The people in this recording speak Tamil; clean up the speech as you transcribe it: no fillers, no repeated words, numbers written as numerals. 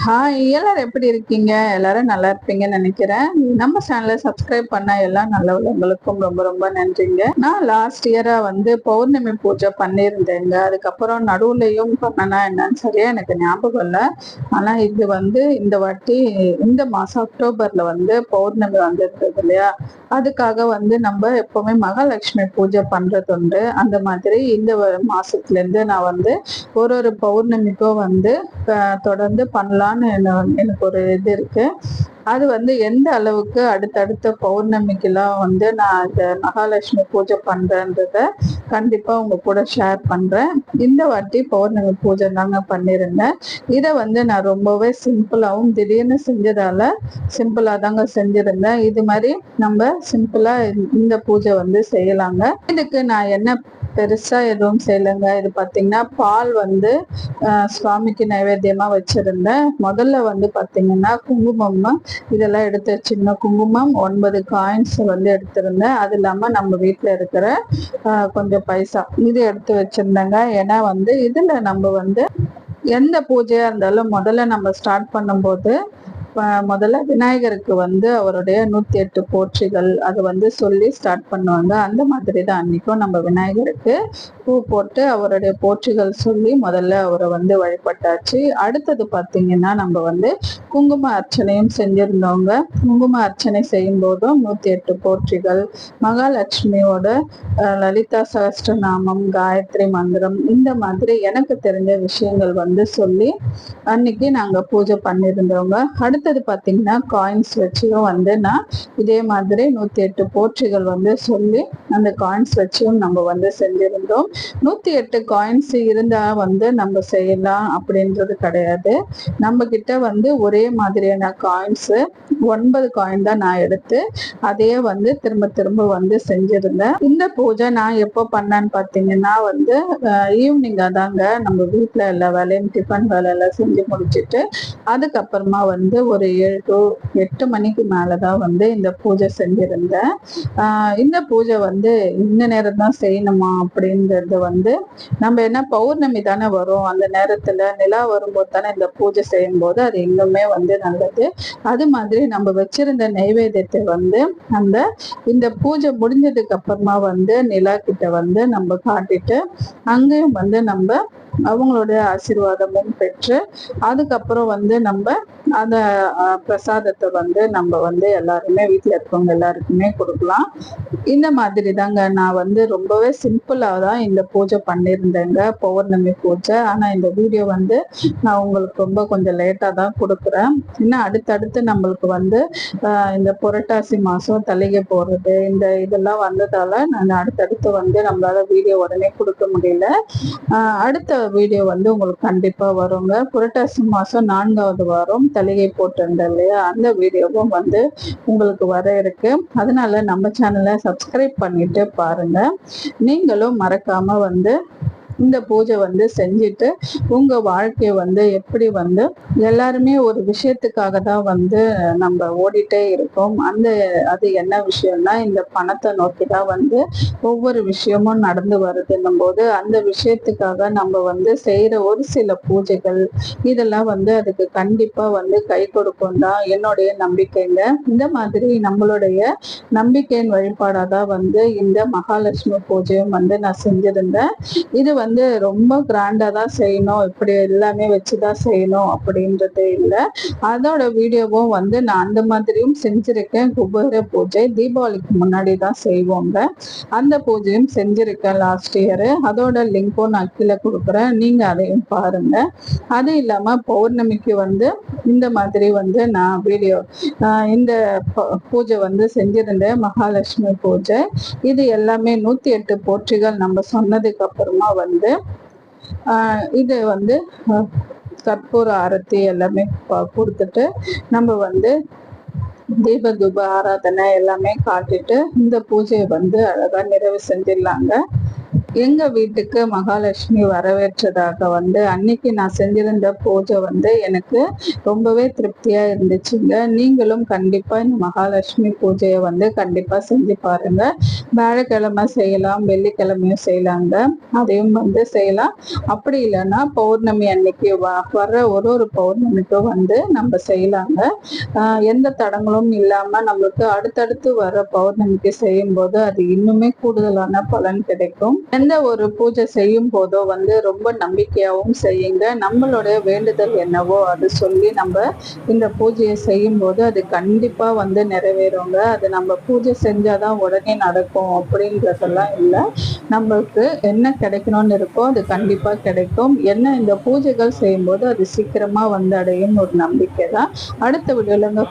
ஹாய், எல்லாரும் எப்படி இருக்கீங்க? எல்லாரும் நல்லா இருப்பீங்கன்னு நினைக்கிறேன். நம்ம சேனலை சப்ஸ்கிரைப் பண்ண எல்லா நல்லவங்களுக்கும் ரொம்ப ரொம்ப நன்றிங்க. நான் லாஸ்ட் இயரா வந்து பௌர்ணமி பூஜை பண்ணியிருந்தேங்க. அதுக்கப்புறம் நடுவுலையும் பண்ணனா என்னன்னு சரியா எனக்கு ஞாபகம் இல்லை. ஆனா இது வந்து இந்த வாட்டி இந்த மாசம் அக்டோபர்ல வந்து பௌர்ணமி வந்துருக்குது இல்லையா, அதுக்காக வந்து நம்ம எப்பவுமே மகாலட்சுமி பூஜை பண்றது உண்டு. அந்த மாதிரி இந்த மாசத்துல இருந்து நான் வந்து ஒரு பௌர்ணமிக்கும் வந்து தொடர்ந்து பண்ணலான்னு எனக்கு ஒரு இது இருக்கு. அது வந்து எந்த அளவுக்கு அடுத்தடுத்த பௌர்ணமிக்கெல்லாம் வந்து நான் இந்த மகாலட்சுமி பூஜை பண்றேன்றத கண்டிப்பா உங்க கூட ஷேர் பண்றேன். இந்த வாட்டி பௌர்ணமி பூஜை தாங்க பண்ணிருந்தேன். இதை வந்து நான் ரொம்பவே சிம்பிளாவும் திடீர்னு செஞ்சதால சிம்பிளா தாங்க செஞ்சிருந்தேன். இது மாதிரி நம்ம சிம்பிளா இந்த பூஜை வந்து செய்யலாங்க. இதுக்கு நான் என்ன பெருசா எதுவும் செய்யலைங்க. இது பாத்தீங்கன்னா பால் வந்து சுவாமிக்கு நைவேத்தியமா வச்சிருந்தேன். முதல்ல வந்து பாத்தீங்கன்னா குங்குமம் இதெல்லாம் எடுத்து வச்சுக்கணும். குங்குமம் 9 காயின்ஸ் வந்து எடுத்திருந்தேன். அது இல்லாம நம்ம வீட்டுல இருக்கிற கொஞ்சம் பைசா இது எடுத்து வச்சிருந்தேங்க. ஏன்னா வந்து இதுல நம்ம வந்து எந்த பூஜையா இருந்தாலும் முதல்ல நம்ம ஸ்டார்ட் பண்ணும்போது முதல்ல விநாயகருக்கு வந்து அவருடைய 108 போற்றிகள் அது வந்து சொல்லி ஸ்டார்ட் பண்ணுவாங்க. அந்த மாதிரி தான் அன்னைக்கும் நம்ம விநாயகருக்கு பூ போட்டு அவருடைய போற்றிகள் சொல்லி முதல்ல அவரை வந்து வழிபட்டாச்சு. அடுத்தது பார்த்தீங்கன்னா நம்ம வந்து குங்கும அர்ச்சனையும் செஞ்சிருந்தவங்க. குங்கும அர்ச்சனை செய்யும் போதும் 108 போற்றிகள், மகாலட்சுமியோட லலிதா சகஸ்ரநாமம், காயத்ரி மந்திரம், இந்த மாதிரி எனக்கு தெரிஞ்ச விஷயங்கள் வந்து சொல்லி அன்னைக்கு நாங்க பூஜை பண்ணியிருந்தவங்க. அடுத்தது பாத்தீங்கன்னா காயின்ஸ் வச்சியும் வந்து நான் இதே மாதிரி 108 போற்றிகள் வந்து சொல்லி அந்த காயின்ஸ் வச்சியும் நம்ம வந்து செஞ்சிருந்தோம். 108 காயின்ஸ் இருந்தா வந்து நம்ம செய்யலாம் அப்படின்றது கிடையாது. நம்ம கிட்ட வந்து ஒரே மாதிரியான காயின்ஸ் 9 காயின் தான் நான் எடுத்து அதையே வந்து திரும்ப திரும்ப வந்து செஞ்சிருந்தேன். இந்த பூஜை நான் எப்போ பண்ணேன்னு பாத்தீங்கன்னா வந்து ஈவினிங்கா தாங்க. நம்ம வீட்டுல எல்லா வேலையும் டிஃபன் வேலை எல்லாம் செஞ்சு முடிச்சுட்டு அதுக்கப்புறமா வந்து ஒரு 7 to 8 மணிக்கு மேலதான் வந்து இந்த பூஜை செஞ்சிருந்தேன். இந்த பூஜை வந்து இந்த நேரம் தான் செய்யணுமா அப்படின்றது வந்து நம்ம என்ன பௌர்ணமி தானே வரும், அந்த நேரத்துல நிலா வரும்போது தானே இந்த பூஜை செய்யும் போது அது இன்னுமே வந்து நல்லது. அது மாதிரி நம்ம வச்சிருந்த நைவேத்தியத்தை வந்து இந்த பூஜை முடிஞ்சதுக்கு அப்புறமா வந்து நிலா கிட்ட வந்து நம்ம காட்டிட்டு அங்கேயும் வந்து நம்ம அவங்களுடைய ஆசீர்வாதமும் பெற்று அதுக்கப்புறம் வந்து நம்ம அந்த பிரசாதத்தை வந்து நம்ம வந்து எல்லாருமே வீட்டுல இருக்கவங்க எல்லாருக்குமே கொடுக்கலாம். இந்த மாதிரி தாங்க நான் வந்து ரொம்பவே சிம்பிளா தான் இந்த பூஜை பண்ணியிருந்தேங்க, பௌர்ணமி பூஜை. ஆனா இந்த வீடியோ வந்து நான் உங்களுக்கு ரொம்ப கொஞ்சம் லேட்டா தான் கொடுக்குறேன். இன்னும் அடுத்தடுத்து நம்மளுக்கு வந்து இந்த புரட்டாசி மாசம் தளிகை போடுறது இந்த இதெல்லாம் வந்ததால நான் அடுத்தடுத்து வந்து நம்மளால வீடியோ உடனே கொடுக்க முடியல. அடுத்த வீடியோ வந்து உங்களுக்கு கண்டிப்பா வருங்க. புரட்டாசி மாசம் 4வது வாரம் தளிகை போட்டிருந்தேன் இல்லையா, அந்த வீடியோவும் வந்து உங்களுக்கு வர இருக்கு. அதனால நம்ம சேனலை சப்ஸ்கிரைப் பண்ணிட்டு பாருங்க. நீங்களும் மறக்காம வந்து இந்த பூஜை வந்து செஞ்சுட்டு உங்க வாழ்க்கைய வந்து எப்படி வந்து எல்லாருமே ஒரு விஷயத்துக்காக தான் வந்து நம்ம ஓடிட்டே இருக்கோம். அது என்ன விஷயம்னா இந்த பணத்தை நோக்கி தான் வந்து ஒவ்வொரு விஷயமும் நடந்து வருதுன்னும் போது அந்த விஷயத்துக்காக நம்ம வந்து செய்யற ஒரு சில பூஜைகள் இதெல்லாம் வந்து அதுக்கு கண்டிப்பா வந்து கை கொடுக்கும் தான் என்னுடைய நம்பிக்கைங்க. இந்த மாதிரி நம்மளுடைய நம்பிக்கையின் வழிபாடாதான் வந்து இந்த மகாலட்சுமி பூஜையும் வந்து நான் செஞ்சிருந்தேன். இது வந்து ரொம்ப கிராண்டா தான் செய்யணும், இப்படி எல்லாமே வச்சுதான் செய்யணும் அப்படின்றது இல்லை. அதோட வீடியோவும் வந்து நான் அந்த மாதிரியும் செஞ்சிருக்கேன். குபேர பூஜை தீபாவளிக்கு முன்னாடி தான் செய்வோங்க. அந்த பூஜையும் செஞ்சிருக்கேன் லாஸ்ட் இயர். அதோட லிங்க்கும் நான் கீழே கொடுக்குறேன், நீங்க அதையும் பாருங்க. அது இல்லாம பௌர்ணமிக்கு வந்து இந்த மாதிரி வந்து நான் வீடியோ இந்த பூஜை வந்து செஞ்சிருந்தேன், மகாலட்சுமி பூஜை. இது எல்லாமே 108 போற்றிகள் நம்ம சொன்னதுக்கு அப்புறமா வந்து இது வந்து கற்பூர ஆரத்தி எல்லாமே கொடுத்துட்டு நம்ம வந்து தீப தூப ஆராதனை எல்லாமே காட்டிட்டு இந்த பூஜையை வந்து அழகா நிறைவு செஞ்சிடலாங்க. எங்க வீட்டுக்கு மகாலட்சுமி வரவேற்றதாக வந்து அன்னைக்கு நான் செஞ்சிருந்த பூஜை வந்து எனக்கு ரொம்பவே திருப்தியா இருந்துச்சுங்க. நீங்களும் கண்டிப்பா இந்த மகாலட்சுமி பூஜையை வந்து கண்டிப்பா செஞ்சு பாருங்க. வியாழக்கிழமை செய்யலாம், வெள்ளிக்கிழமையும் செய்யலாங்க. அதையும் வந்து செய்யலாம். அப்படி இல்லைன்னா பௌர்ணமி அன்னைக்கு வர்ற ஒரு பௌர்ணமிக்கும் வந்து நம்ம செய்யலாங்க. எந்த தடங்களும் இல்லாம நம்மளுக்கு அடுத்தடுத்து வர பௌர்ணமிக்கு செய்யும் போது அது இன்னுமே கூடுதலான பலன் கிடைக்கும். எந்த ஒரு பூஜை செய்யும் போதோ வந்து ரொம்ப நம்பிக்கையாகவும் செய்யுங்க. நம்மளுடைய வேண்டுதல் என்னவோ அது சொல்லி நம்ம இந்த பூஜையை செய்யும் போது அது கண்டிப்பா வந்து நிறைவேறுங்க. அது நம்ம பூஜை செஞ்சாதான் உடனே நடக்கும் அப்படின்றதெல்லாம் இல்லை. நம்மளுக்கு என்ன கிடைக்கணும்னு இருக்கோ அது கண்டிப்பா கிடைக்கும். என்ன இந்த பூஜைகள் செய்யும் போது அது சீக்கிரமா வந்து அடையும் ஒரு நம்பிக்கை தான். அடுத்த வீடியோலங்க